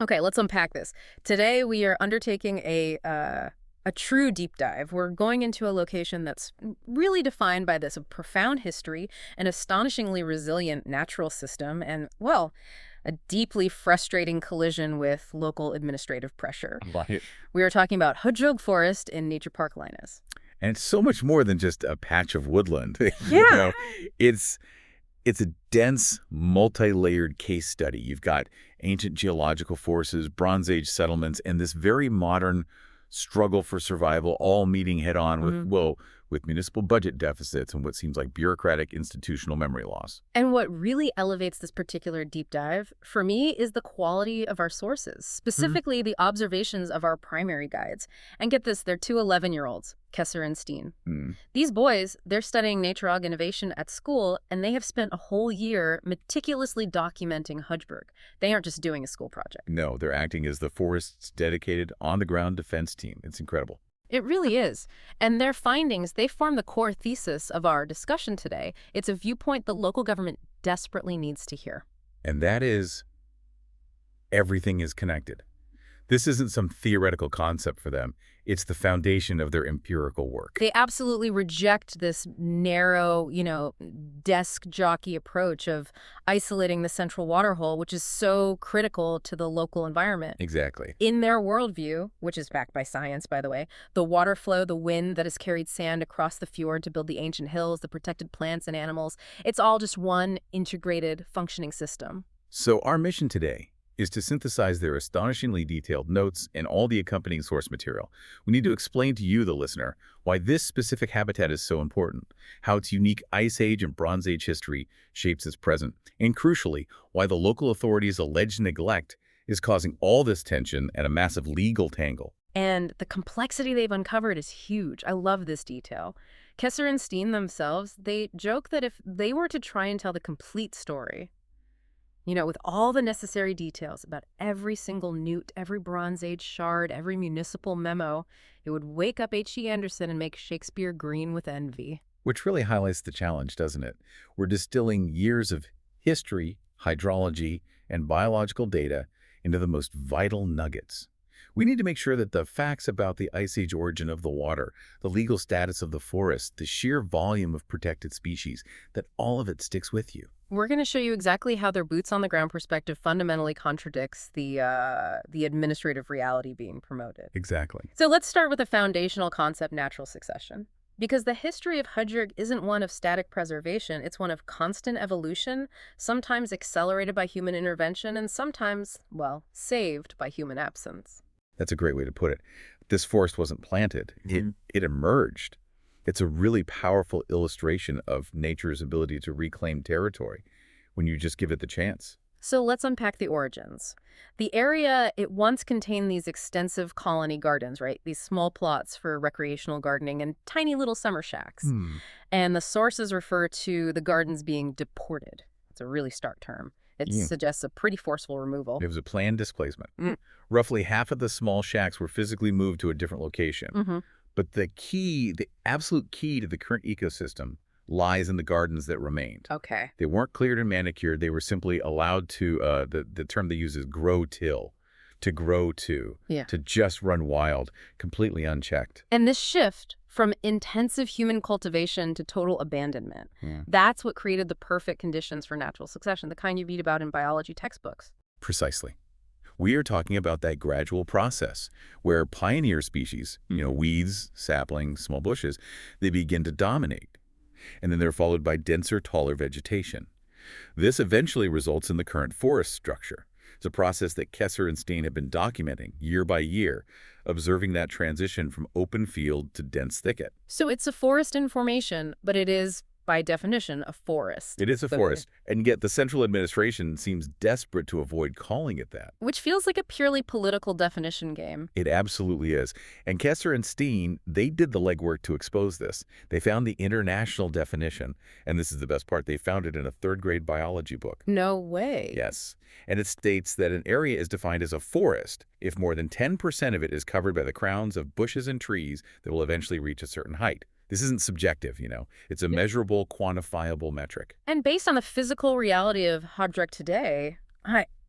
Okay, let's unpack this. Today we are undertaking a true deep dive. We're going into a location that's really defined by this a profound history, an astonishingly resilient natural system, and, well, a deeply frustrating collision with local administrative pressure. Right. We are talking about Højbjerg Forest in Nature Park Lynæs. And it's so much more than just a patch of woodland. Yeah. It's it's a dense, multi-layered case study. You've got ancient geological forces, Bronze Age settlements, and this very modern struggle for survival, all meeting head-on with, well, with municipal budget deficits and what seems like bureaucratic institutional memory loss. And what really elevates this particular deep dive, for me, is the quality of our sources, specifically the observations of our primary guides. And get this, they're two 11-year-olds, Kesser and Steen. These boys, they're studying nature innovation at school, and they have spent a whole year meticulously documenting Højbjerg. They aren't just doing a school project. No, they're acting as the forest's dedicated on-the-ground defense team. It's incredible. It really is. And their findings, they form the core thesis of our discussion today. It's a viewpoint the local government desperately needs to hear. And that is, everything is connected. This isn't some theoretical concept for them. It's the foundation of their empirical work. They absolutely reject this narrow, desk jockey approach of isolating the central water hole, which is so critical to the local environment. Exactly. In their worldview, which is backed by science, by the way, the water flow, the wind that has carried sand across the fjord to build the ancient hills, the protected plants and animals, it's all just one integrated, functioning system. So our mission today is to synthesize their astonishingly detailed notes and all the accompanying source material. We need to explain to you, the listener, why this specific habitat is so important, how its unique Ice Age and Bronze Age history shapes its present, and crucially, why the local authorities' alleged neglect is causing all this tension and a massive legal tangle. And the complexity they've uncovered is huge. I love this detail. Kesser and Steen themselves, they joke that if they were to try and tell the complete story, with all the necessary details about every single newt, every Bronze Age shard, every municipal memo, it would wake up H.E. Anderson and make Shakespeare green with envy. Which really highlights the challenge, doesn't it? We're distilling years of history, hydrology, and biological data into the most vital nuggets. We need to make sure that the facts about the Ice Age origin of the water, the legal status of the forest, the sheer volume of protected species, that all of it sticks with you. We're going to show you exactly how their boots-on-the-ground perspective fundamentally contradicts the administrative reality being promoted. Exactly. So let's start with a foundational concept, natural succession. Because the history of Højbjerg isn't one of static preservation, it's one of constant evolution, sometimes accelerated by human intervention, and sometimes, well, saved by human absence. That's a great way to put it. This forest wasn't planted. It emerged. It's a really powerful illustration of nature's ability to reclaim territory when you just give it the chance. So let's unpack the origins. The area, it once contained these extensive colony gardens, right? These small plots for recreational gardening and tiny little summer shacks. And the sources refer to the gardens being deported. It's a really stark term. It suggests a pretty forceful removal. It was a planned displacement. Roughly half of the small shacks were physically moved to a different location. But the absolute key to the current ecosystem lies in the gardens that remained. Okay. They weren't cleared and manicured. They were simply allowed to, the term they use is grow-till, to grow to just run wild, completely unchecked. And this shift from intensive human cultivation to total abandonment, that's what created the perfect conditions for natural succession, the kind you read about in biology textbooks. Precisely. We are talking about that gradual process where pioneer species, weeds, saplings, small bushes, they begin to dominate. And then they're followed by denser, taller vegetation. This eventually results in the current forest structure. It's a process that Kesser and Steen have been documenting year by year, observing that transition from open field to dense thicket. So it's a forest in formation, but it is, by definition, a forest. It is a forest, and yet the central administration seems desperate to avoid calling it that. Which feels like a purely political definition game. It absolutely is. And Kesser and Steen, they did the legwork to expose this. They found the international definition, and this is the best part, they found it in a third-grade biology book. No way. Yes. And it states that an area is defined as a forest if more than 10% of it is covered by the crowns of bushes and trees that will eventually reach a certain height. This isn't subjective, It's a measurable, quantifiable metric. And based on the physical reality of Højbjerg today,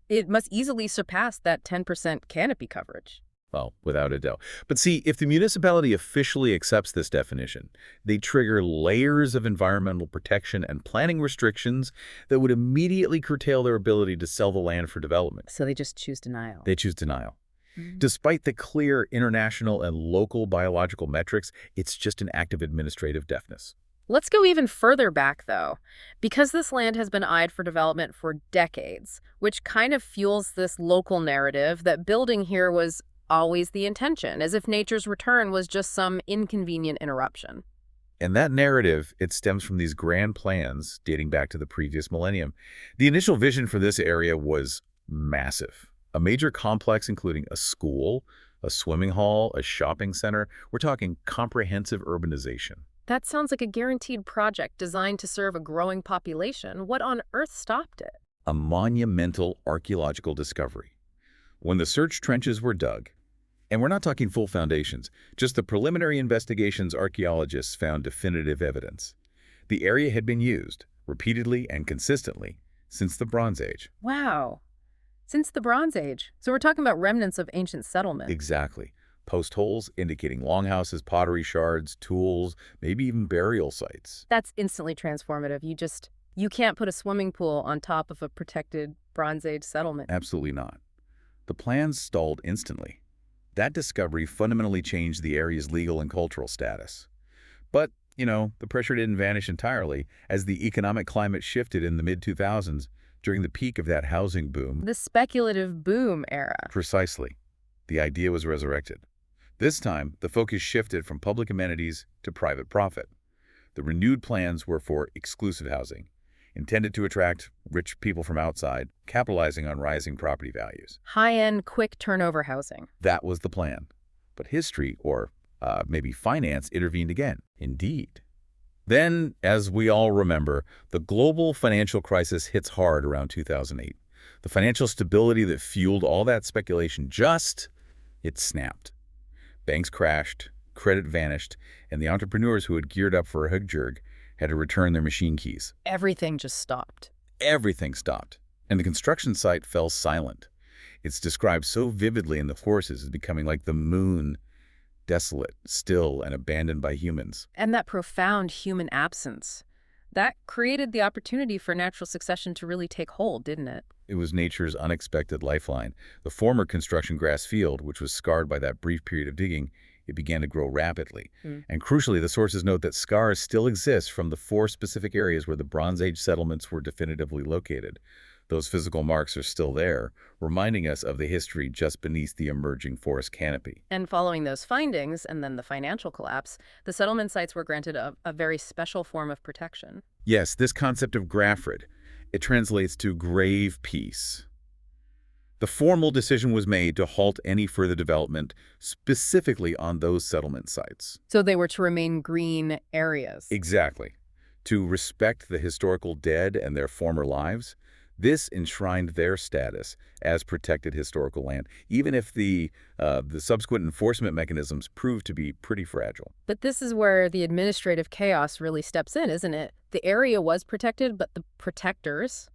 It must easily surpass that 10% canopy coverage. Well, without a doubt. But see, if the municipality officially accepts this definition, they trigger layers of environmental protection and planning restrictions that would immediately curtail their ability to sell the land for development. So they just choose denial. They choose denial. Mm. Despite the clear international and local biological metrics, it's just an act of administrative deafness. Let's go even further back, though, because this land has been eyed for development for decades, which kind of fuels this local narrative that building here was always the intention, as if nature's return was just some inconvenient interruption. And that narrative, it stems from these grand plans dating back to the previous millennium. The initial vision for this area was massive. A major complex including a school, a swimming hall, a shopping center. We're talking comprehensive urbanization. That sounds like a guaranteed project designed to serve a growing population. What on earth stopped it? A monumental archaeological discovery. When the search trenches were dug, and we're not talking full foundations, just the preliminary investigations, archaeologists found definitive evidence. The area had been used, repeatedly and consistently, since the Bronze Age. Wow. Since the Bronze Age. So we're talking about remnants of ancient settlement. Exactly. Post holes indicating longhouses, pottery shards, tools, maybe even burial sites. That's instantly transformative. You can't put a swimming pool on top of a protected Bronze Age settlement. Absolutely not. The plans stalled instantly. That discovery fundamentally changed the area's legal and cultural status. But, the pressure didn't vanish entirely as the economic climate shifted in the mid-2000s during the peak of that housing boom. The speculative boom era. Precisely. The idea was resurrected. This time, the focus shifted from public amenities to private profit. The renewed plans were for exclusive housing, intended to attract rich people from outside, capitalizing on rising property values. High-end, quick turnover housing. That was the plan. But history, or maybe finance, intervened again. Indeed. Then, as we all remember, the global financial crisis hits hard around 2008. The financial stability that fueled all that speculation it snapped. Banks crashed, credit vanished, and the entrepreneurs who had geared up for a Højbjerg had to return their machine keys. Everything just stopped. Everything stopped, and the construction site fell silent. It's described so vividly in the forces as becoming like the moon, desolate, still, and abandoned by humans. And that profound human absence, that created the opportunity for natural succession to really take hold, didn't it? It was nature's unexpected lifeline. The former construction grass field, which was scarred by that brief period of digging, it began to grow rapidly. And crucially, the sources note that scars still exist from the 4 specific areas where the Bronze Age settlements were definitively located. Those physical marks are still there, reminding us of the history just beneath the emerging forest canopy. And following those findings, and then the financial collapse, the settlement sites were granted a very special form of protection. Yes, this concept of grafrid, it translates to grave peace. The formal decision was made to halt any further development, specifically on those settlement sites. So they were to remain green areas. Exactly. To respect the historical dead and their former lives, this enshrined their status as protected historical land, even if the subsequent enforcement mechanisms proved to be pretty fragile. But this is where the administrative chaos really steps in, isn't it? The area was protected, but the protectors,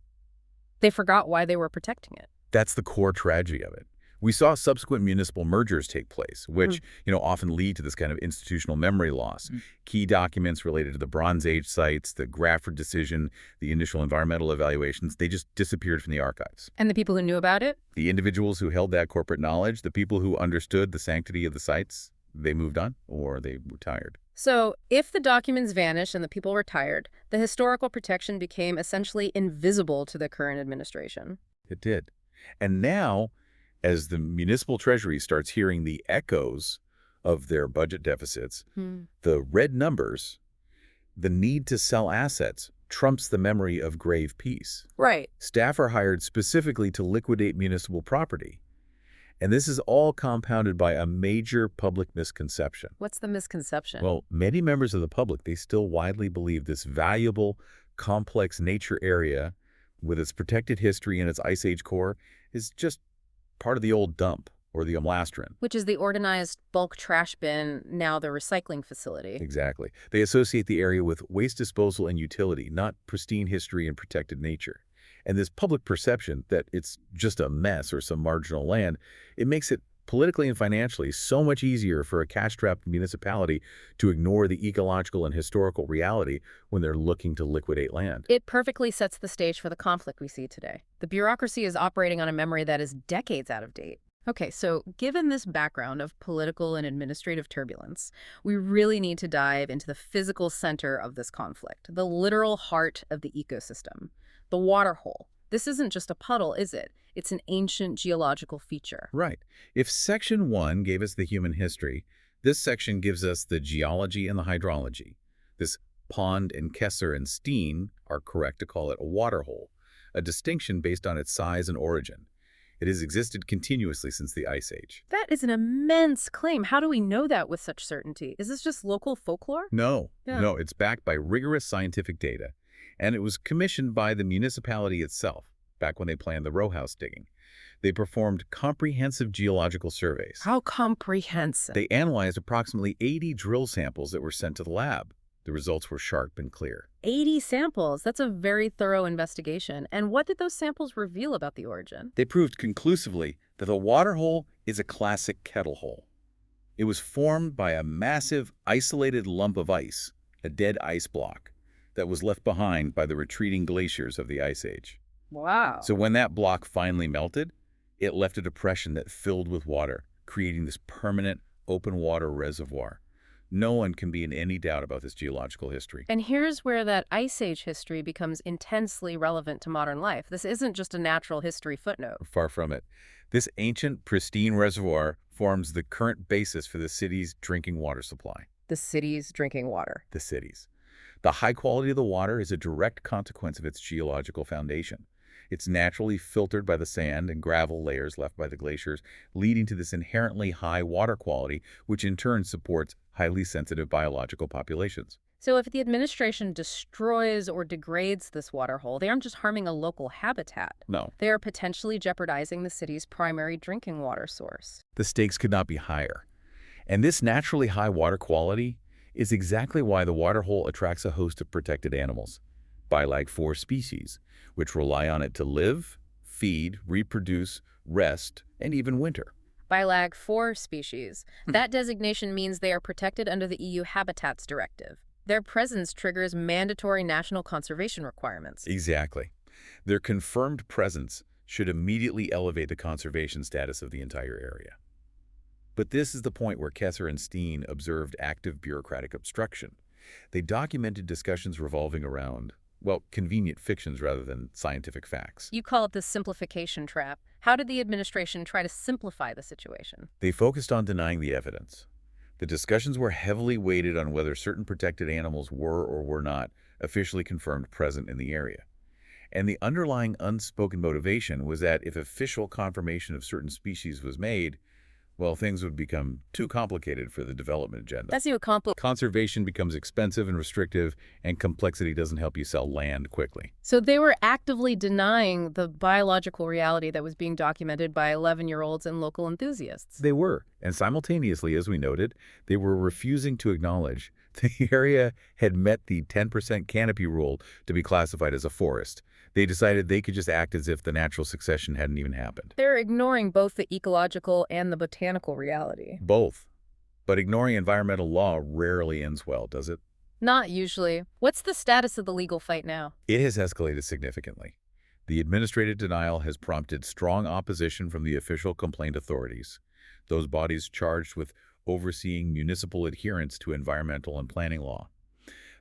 they forgot why they were protecting it. That's the core tragedy of it. We saw subsequent municipal mergers take place, which, often lead to this kind of institutional memory loss. Key documents related to the Bronze Age sites, the Grafford decision, the initial environmental evaluations, they just disappeared from the archives. And the people who knew about it? The individuals who held that corporate knowledge, the people who understood the sanctity of the sites, they moved on or they retired. So if the documents vanished and the people retired, the historical protection became essentially invisible to the current administration. It did. And now, as the municipal treasury starts hearing the echoes of their budget deficits, the red numbers, the need to sell assets trumps the memory of grave peace. Right. Staff are hired specifically to liquidate municipal property. And this is all compounded by a major public misconception. What's the misconception? Well, many members of the public, they still widely believe this valuable, complex nature area with its protected history and its Ice Age core is just part of the old dump or the omlastron. Which is the organized bulk trash bin, now the recycling facility. Exactly. They associate the area with waste disposal and utility, not pristine history and protected nature. And this public perception that it's just a mess or some marginal land, it makes it politically and financially so much easier for a cash-strapped municipality to ignore the ecological and historical reality when they're looking to liquidate land. It perfectly sets the stage for the conflict we see today. The bureaucracy is operating on a memory that is decades out of date. Okay, so given this background of political and administrative turbulence, we really need to dive into the physical center of this conflict, the literal heart of the ecosystem, the water hole. This isn't just a puddle, is it? It's an ancient geological feature. Right. If Section 1 gave us the human history, this section gives us the geology and the hydrology. This pond and Kesser and Steen are correct to call it a water hole, a distinction based on its size and origin. It has existed continuously since the Ice Age. That is an immense claim. How do we know that with such certainty? Is this just local folklore? No, Yeah. no, it's backed by rigorous scientific data, and it was commissioned by the municipality itself, back when they planned the row house digging. They performed comprehensive geological surveys. How comprehensive. They analyzed approximately 80 drill samples that were sent to the lab. The results were sharp and clear. 80 samples. That's a very thorough investigation. And what did those samples reveal about the origin? They proved conclusively that the water hole is a classic kettle hole. It was formed by a massive, isolated lump of ice, a dead ice block, that was left behind by the retreating glaciers of the Ice Age. Wow. So when that block finally melted, it left a depression that filled with water, creating this permanent open water reservoir. No one can be in any doubt about this geological history. And here's where that Ice Age history becomes intensely relevant to modern life. This isn't just a natural history footnote. Far from it. This ancient, pristine reservoir forms the current basis for the city's drinking water supply. The city's drinking water. The city's. The high quality of the water is a direct consequence of its geological foundation. It's naturally filtered by the sand and gravel layers left by the glaciers, leading to this inherently high water quality, which in turn supports highly sensitive biological populations. So if the administration destroys or degrades this water hole, they aren't just harming a local habitat. No. They are potentially jeopardizing the city's primary drinking water source. The stakes could not be higher. And this naturally high water quality is exactly why the water hole attracts a host of protected animals, Bilag 4 species, which rely on it to live, feed, reproduce, rest, and even winter. Bilag 4 species. That designation means they are protected under the EU Habitats Directive. Their presence triggers mandatory national conservation requirements. Exactly. Their confirmed presence should immediately elevate the conservation status of the entire area. But this is the point where Kesser and Steen observed active bureaucratic obstruction. They documented discussions revolving around, well, convenient fictions rather than scientific facts. You call it the simplification trap. How did the administration try to simplify the situation? They focused on denying the evidence. The discussions were heavily weighted on whether certain protected animals were or were not officially confirmed present in the area. And the underlying unspoken motivation was that if official confirmation of certain species was made, well, things would become too complicated for the development agenda. That's you complicated. Conservation becomes expensive and restrictive, and complexity doesn't help you sell land quickly. So they were actively denying the biological reality that was being documented by 11-year-olds and local enthusiasts. They were, and simultaneously, as we noted, they were refusing to acknowledge the area had met the 10% canopy rule to be classified as a forest. They decided they could just act as if the natural succession hadn't even happened. They're ignoring both the ecological and the botanical reality. Both. But ignoring environmental law rarely ends well, does it? Not usually. What's the status of the legal fight now? It has escalated significantly. The administrative denial has prompted strong opposition from the official complaint authorities, those bodies charged with overseeing municipal adherence to environmental and planning law.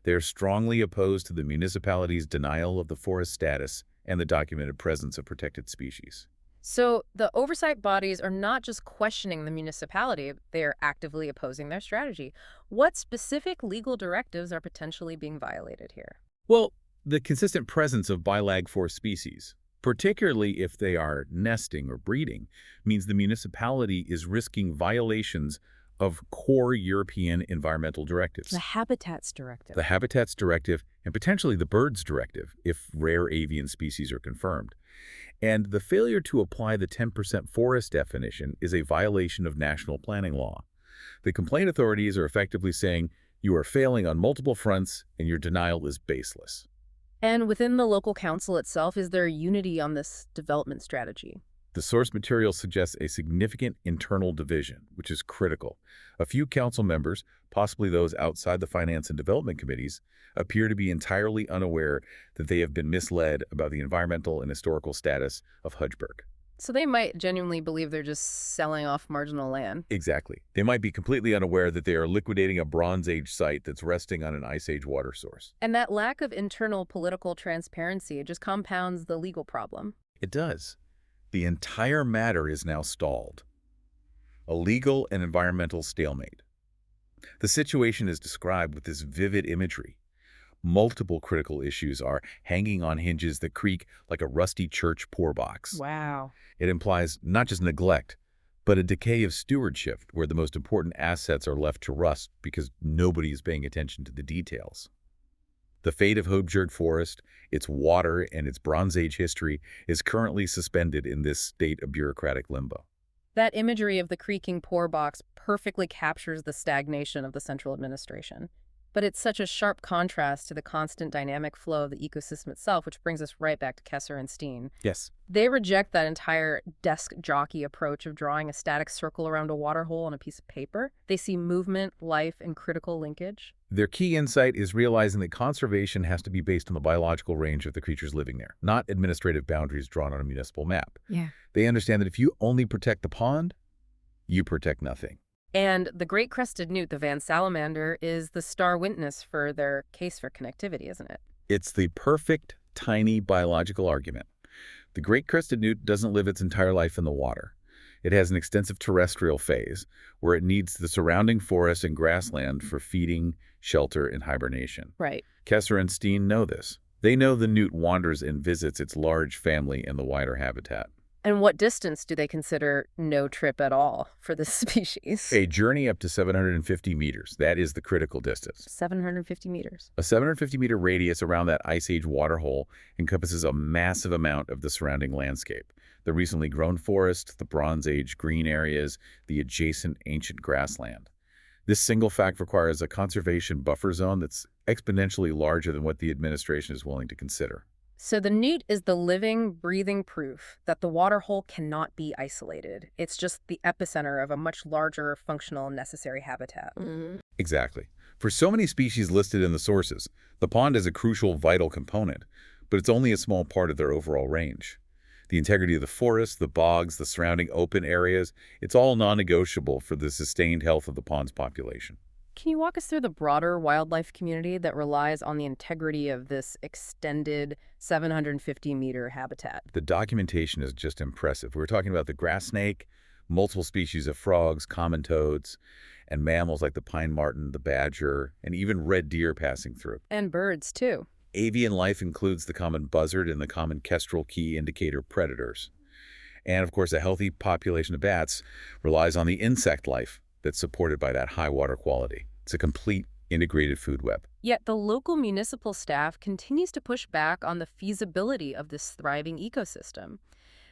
They are strongly opposed to the municipality's denial of the forest status and the documented presence of protected species. So the oversight bodies are not just questioning the municipality, they are actively opposing their strategy. What specific legal directives are potentially being violated here? Well, the consistent presence of Bilag 4 species, particularly if they are nesting or breeding, means the municipality is risking violations of core European environmental directives. The Habitats Directive. The Habitats Directive and potentially the Birds Directive, if rare avian species are confirmed. And the failure to apply the 10% forest definition is a violation of national planning law. The complaint authorities are effectively saying you are failing on multiple fronts and your denial is baseless. And within the local council itself, is there unity on this development strategy? The source material suggests a significant internal division, which is critical. A few council members, possibly those outside the Finance and Development Committees, appear to be entirely unaware that they have been misled about the environmental and historical status of Højbjerg. So they might genuinely believe they're just selling off marginal land. Exactly. They might be completely unaware that they are liquidating a Bronze Age site that's resting on an Ice Age water source. And that lack of internal political transparency just compounds the legal problem. It does. The entire matter is now stalled. A legal and environmental stalemate. The situation is described with this vivid imagery. Multiple critical issues are hanging on hinges that creak like a rusty church pour box. Wow. It implies not just neglect, but a decay of stewardship where the most important assets are left to rust because nobody is paying attention to the details. The fate of Højbjerg Forest, its water, and its Bronze Age history is currently suspended in this state of bureaucratic limbo. That imagery of the creaking pour box perfectly captures the stagnation of the central administration. But it's such a sharp contrast to the constant dynamic flow of the ecosystem itself, which brings us right back to Kesser and Steen. Yes. They reject that entire desk jockey approach of drawing a static circle around a water hole on a piece of paper. They see movement, life, and critical linkage. Their key insight is realizing that conservation has to be based on the biological range of the creatures living there, not administrative boundaries drawn on a municipal map. Yeah. They understand that if you only protect the pond, you protect nothing. And the great crested newt, the Van salamander, is the star witness for their case for connectivity, isn't it? It's the perfect, tiny biological argument. The great crested newt doesn't live its entire life in the water. It has an extensive terrestrial phase where it needs the surrounding forest and grassland for feeding, shelter, and hibernation. Right. Kesser and Steen know this. They know the newt wanders and visits its large family in the wider habitat. And what distance do they consider no trip at all for this species? A journey up to 750 meters. That is the critical distance. 750 meters. A 750-meter radius around that Ice Age waterhole encompasses a massive amount of the surrounding landscape. The recently grown forest, the Bronze Age green areas, the adjacent ancient grassland. This single fact requires a conservation buffer zone that's exponentially larger than what the administration is willing to consider. So the newt is the living, breathing proof that the waterhole cannot be isolated. It's just the epicenter of a much larger, functional, necessary habitat. Exactly. For so many species listed in the sources, the pond is a crucial, vital component, but it's only a small part of their overall range. The integrity of the forest, the bogs, the surrounding open areas, it's all non-negotiable for the sustained health of the pond's population. Can you walk us through the broader wildlife community that relies on the integrity of this extended 750-meter habitat? The documentation is just impressive. We're talking about the grass snake, multiple species of frogs, common toads, and mammals like the pine marten, the badger, and even red deer passing through. And birds, too. Avian life includes the common buzzard and the common kestrel key indicator predators. And, of course, a healthy population of bats relies on the insect life that's supported by that high water quality. It's a complete integrated food web. Yet the local municipal staff continues to push back on the feasibility of this thriving ecosystem.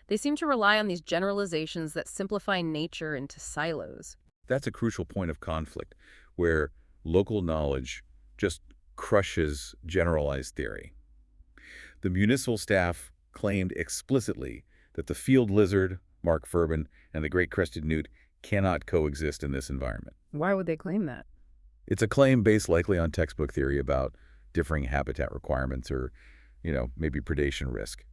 They seem to rely on these generalizations that simplify nature into silos. That's a crucial point of conflict, where local knowledge just crushes generalized theory. The municipal staff claimed explicitly that the field lizard, Mark Furban, and the great crested newt cannot coexist in this environment. Why would they claim that? It's a claim based likely on textbook theory about differing habitat requirements or, maybe predation risk.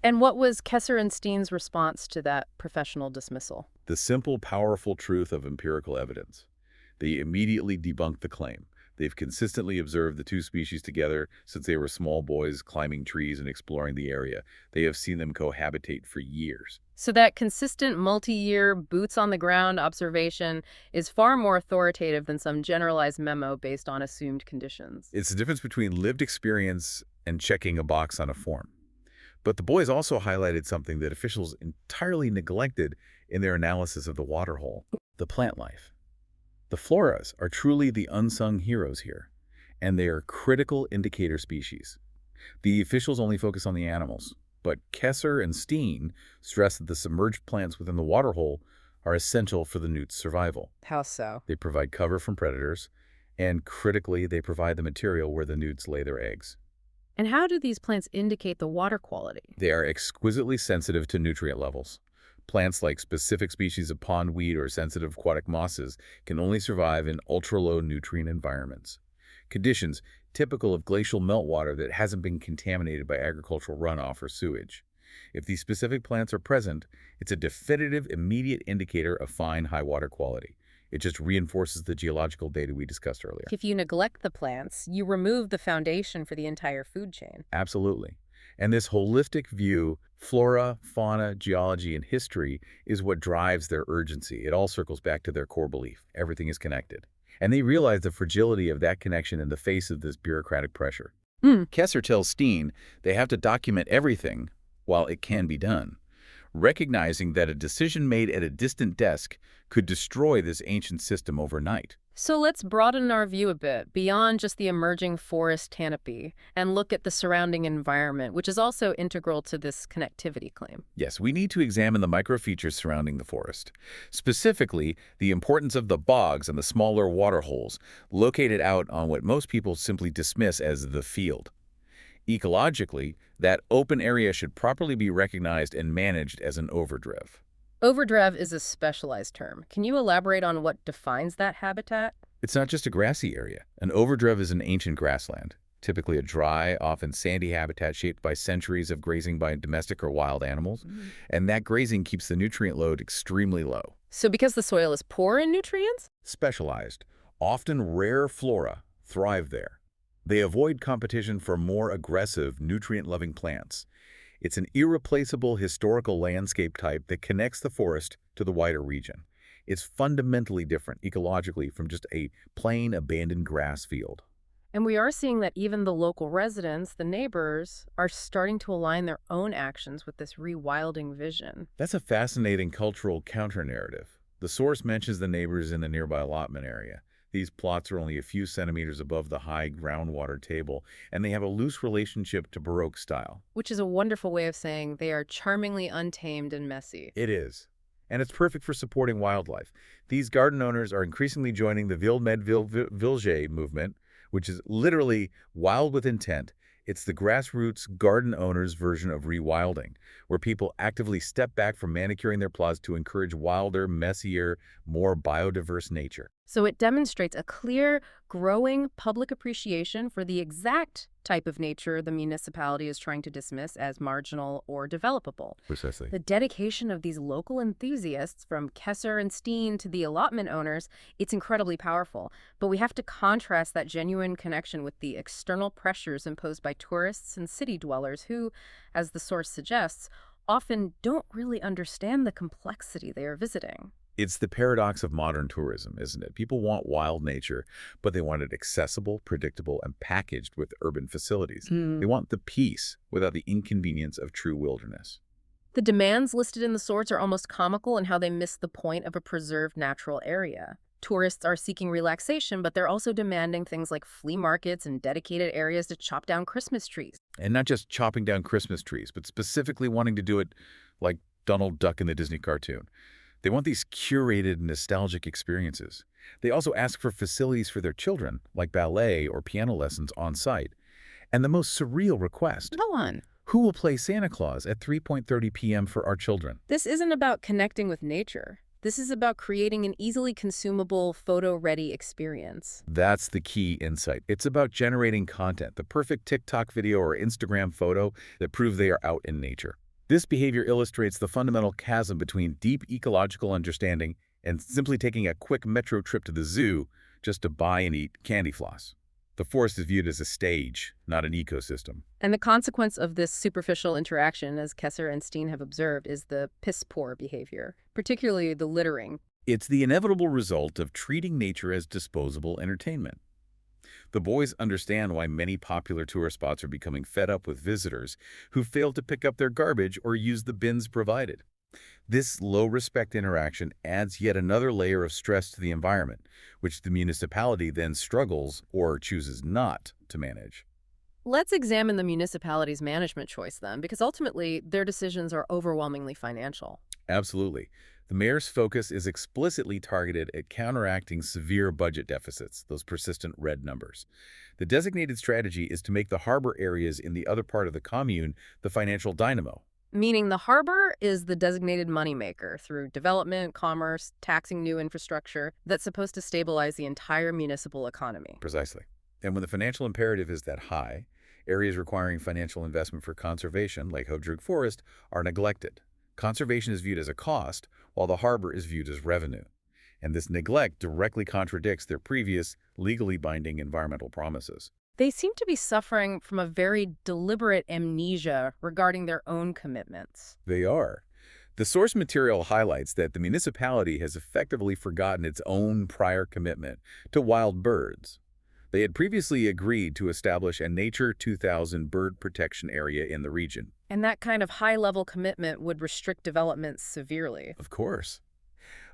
And what was Kesser and Steen's response to that professional dismissal? The simple, powerful truth of empirical evidence. They immediately debunked the claim. They've consistently observed the two species together since they were small boys climbing trees and exploring the area. They have seen them cohabitate for years. So that consistent multi-year, boots-on-the-ground observation is far more authoritative than some generalized memo based on assumed conditions. It's the difference between lived experience and checking a box on a form. But the boys also highlighted something that officials entirely neglected in their analysis of the waterhole: the plant life. The floras are truly the unsung heroes here, and they are critical indicator species. The officials only focus on the animals, but Kesser and Steen stress that the submerged plants within the waterhole are essential for the newt's survival. How so? They provide cover from predators, and critically, they provide the material where the newts lay their eggs. And how do these plants indicate the water quality? They are exquisitely sensitive to nutrient levels. Plants like specific species of pondweed or sensitive aquatic mosses can only survive in ultra-low nutrient environments, conditions typical of glacial meltwater that hasn't been contaminated by agricultural runoff or sewage. If these specific plants are present, it's a definitive, immediate indicator of fine, high water quality. It just reinforces the geological data we discussed earlier. If you neglect the plants, you remove the foundation for the entire food chain. Absolutely. And this holistic view, flora, fauna, geology, and history, is what drives their urgency. It all circles back to their core belief. Everything is connected. And they realize the fragility of that connection in the face of this bureaucratic pressure. Kesser tells Steen they have to document everything while it can be done, recognizing that a decision made at a distant desk could destroy this ancient system overnight. So let's broaden our view a bit, beyond just the emerging forest canopy, and look at the surrounding environment, which is also integral to this connectivity claim. Yes, we need to examine the microfeatures surrounding the forest, specifically the importance of the bogs and the smaller waterholes located out on what most people simply dismiss as the field. Ecologically, that open area should properly be recognized and managed as an overdrive. Overdrive is a specialized term. Can you elaborate on what defines that habitat? It's not just a grassy area. An overdrive is an ancient grassland, typically a dry, often sandy habitat shaped by centuries of grazing by domestic or wild animals, and that grazing keeps the nutrient load extremely low. So because the soil is poor in nutrients? Specialized, often rare flora thrive there. They avoid competition for more aggressive, nutrient-loving plants. It's an irreplaceable historical landscape type that connects the forest to the wider region. It's fundamentally different ecologically from just a plain abandoned grass field. And we are seeing that even the local residents, the neighbors, are starting to align their own actions with this rewilding vision. That's a fascinating cultural counter-narrative. The source mentions the neighbors in the nearby allotment area. These plots are only a few centimeters above the high groundwater table, and they have a loose relationship to Baroque style. Which is a wonderful way of saying they are charmingly untamed and messy. It is. And it's perfect for supporting wildlife. These garden owners are increasingly joining the Ville Med Vilge movement, which is literally wild with intent. It's the grassroots garden owners' version of rewilding, where people actively step back from manicuring their plots to encourage wilder, messier, more biodiverse nature. So it demonstrates a clear, growing public appreciation for the exact type of nature the municipality is trying to dismiss as marginal or developable. Precisely. The dedication of these local enthusiasts, from Kesser and Steen to the allotment owners, it's incredibly powerful. But we have to contrast that genuine connection with the external pressures imposed by tourists and city dwellers who, as the source suggests, often don't really understand the complexity they are visiting. It's the paradox of modern tourism, isn't it? People want wild nature, but they want it accessible, predictable, and packaged with urban facilities. They want the peace without the inconvenience of true wilderness. The demands listed in the source are almost comical in how they miss the point of a preserved natural area. Tourists are seeking relaxation, but they're also demanding things like flea markets and dedicated areas to chop down Christmas trees. And not just chopping down Christmas trees, but specifically wanting to do it like Donald Duck in the Disney cartoon. They want these curated, nostalgic experiences. They also ask for facilities for their children, like ballet or piano lessons on site. And the most surreal request: Go on. who will play Santa Claus at 3:30 p.m. for our children? This isn't about connecting with nature. This is about creating an easily consumable, photo-ready experience. That's the key insight. It's about generating content, the perfect TikTok video or Instagram photo that prove they are out in nature. This behavior illustrates the fundamental chasm between deep ecological understanding and simply taking a quick metro trip to the zoo just to buy and eat candy floss. The forest is viewed as a stage, not an ecosystem. And the consequence of this superficial interaction, as Kesser and Steen have observed, is the piss-poor behavior, particularly the littering. It's the inevitable result of treating nature as disposable entertainment. The boys understand why many popular tourist spots are becoming fed up with visitors who fail to pick up their garbage or use the bins provided. This low-respect interaction adds yet another layer of stress to the environment, which the municipality then struggles or chooses not to manage. Let's examine the municipality's management choice then, because ultimately their decisions are overwhelmingly financial. Absolutely. The mayor's focus is explicitly targeted at counteracting severe budget deficits, those persistent red numbers. The designated strategy is to make the harbor areas in the other part of the commune the financial dynamo. Meaning the harbor is the designated moneymaker through development, commerce, taxing new infrastructure that's supposed to stabilize the entire municipal economy. Precisely. And when the financial imperative is that high, areas requiring financial investment for conservation, like Højbjerg Forest, are neglected. Conservation is viewed as a cost, while the harbor is viewed as revenue. And this neglect directly contradicts their previous, legally binding environmental promises. They seem to be suffering from a very deliberate amnesia regarding their own commitments. They are. The source material highlights that the municipality has effectively forgotten its own prior commitment to wild birds. They had previously agreed to establish a Nature 2000 bird protection area in the region. And that kind of high-level commitment would restrict development severely. Of course.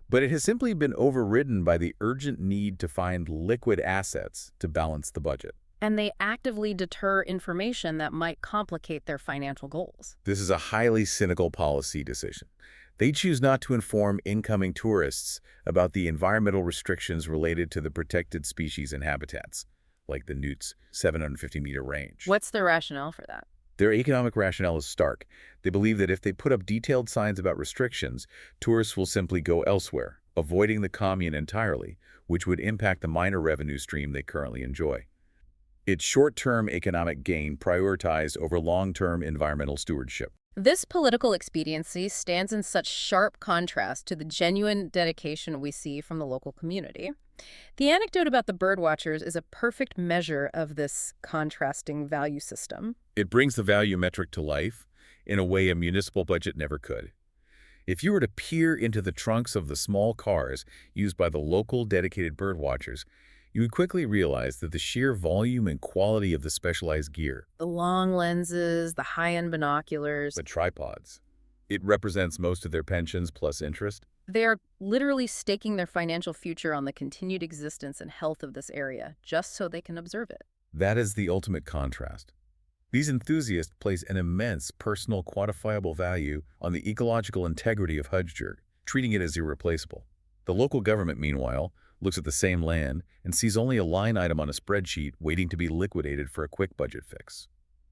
But it has simply been overridden by the urgent need to find liquid assets to balance the budget. And they actively deter information that might complicate their financial goals. This is a highly cynical policy decision. They choose not to inform incoming tourists about the environmental restrictions related to the protected species and habitats, like the newt's 750-meter range. What's their rationale for that? Their economic rationale is stark. They believe that if they put up detailed signs about restrictions, tourists will simply go elsewhere, avoiding the commune entirely, which would impact the minor revenue stream they currently enjoy. It's short-term economic gain prioritized over long-term environmental stewardship. This political expediency stands in such sharp contrast to the genuine dedication we see from the local community. The anecdote about the birdwatchers is a perfect measure of this contrasting value system. It brings the value metric to life in a way a municipal budget never could. If you were to peer into the trunks of the small cars used by the local dedicated birdwatchers, you would quickly realize that the sheer volume and quality of the specialized gear, The long lenses, the high-end binoculars, the tripods, it represents most of their pensions plus interest. they are literally staking their financial future on the continued existence and health of this area, just so they can observe it. That is the ultimate contrast. These enthusiasts place an immense personal quantifiable value on the ecological integrity of Højbjerg, treating it as irreplaceable. The local government, meanwhile, looks at the same land and sees only a line item on a spreadsheet waiting to be liquidated for a quick budget fix.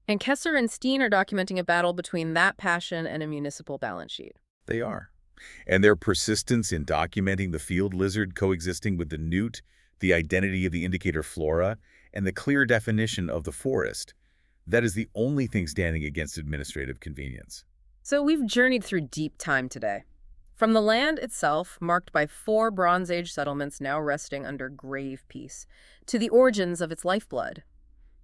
And Kesser and Steen are documenting a battle between that passion and a municipal balance sheet. They are. And their persistence in documenting the field lizard coexisting with the newt, the identity of the indicator flora, and the clear definition of the forest, that is the only thing standing against administrative convenience. So we've journeyed through deep time today. From the land itself, marked by 4 Bronze Age settlements now resting under grave peace, to the origins of its lifeblood,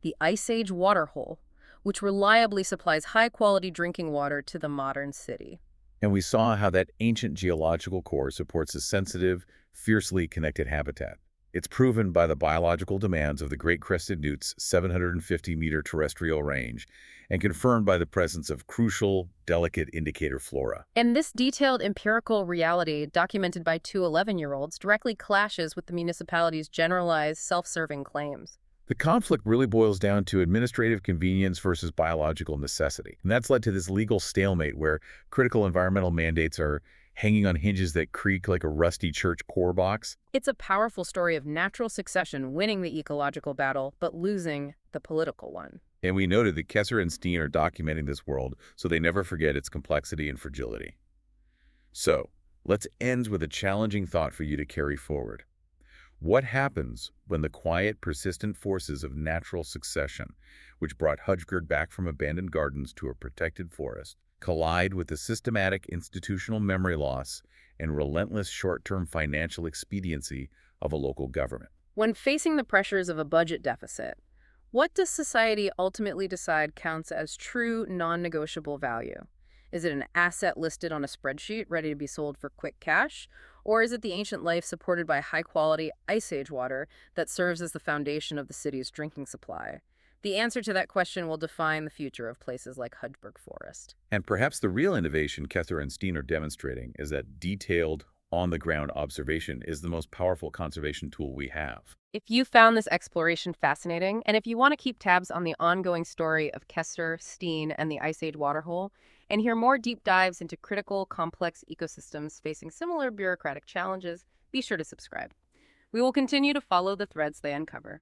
the Ice Age water hole, which reliably supplies high-quality drinking water to the modern city. And we saw how that ancient geological core supports a sensitive, fiercely connected habitat. It's proven by the biological demands of the great crested newt's 750-meter terrestrial range and confirmed by the presence of crucial, delicate indicator flora. And this detailed empirical reality, documented by 2 11-year-olds, directly clashes with the municipality's generalized, self-serving claims. The conflict really boils down to administrative convenience versus biological necessity. And that's led to this legal stalemate where critical environmental mandates are hanging on hinges that creak like a rusty church core box. It's a powerful story of natural succession winning the ecological battle, but losing the political one. And we noted that Kesser and Steen are documenting this world so they never forget its complexity and fragility. So, let's end with a challenging thought for you to carry forward. What happens when the quiet, persistent forces of natural succession, which brought Højbjerg back from abandoned gardens to a protected forest, collide with the systematic institutional memory loss and relentless short-term financial expediency of a local government? When facing the pressures of a budget deficit, what does society ultimately decide counts as true, non-negotiable value? Is it an asset listed on a spreadsheet ready to be sold for quick cash? Or is it the ancient life supported by high-quality Ice Age water that serves as the foundation of the city's drinking supply? The answer to that question will define the future of places like Højbjerg Forest. And perhaps the real innovation Kesser and Steen are demonstrating is that detailed, on-the-ground observation is the most powerful conservation tool we have. If you found this exploration fascinating, and if you want to keep tabs on the ongoing story of Kesser, Steen, and the Ice Age waterhole, and hear more deep dives into critical, complex ecosystems facing similar bureaucratic challenges, be sure to subscribe. We will continue to follow the threads they uncover.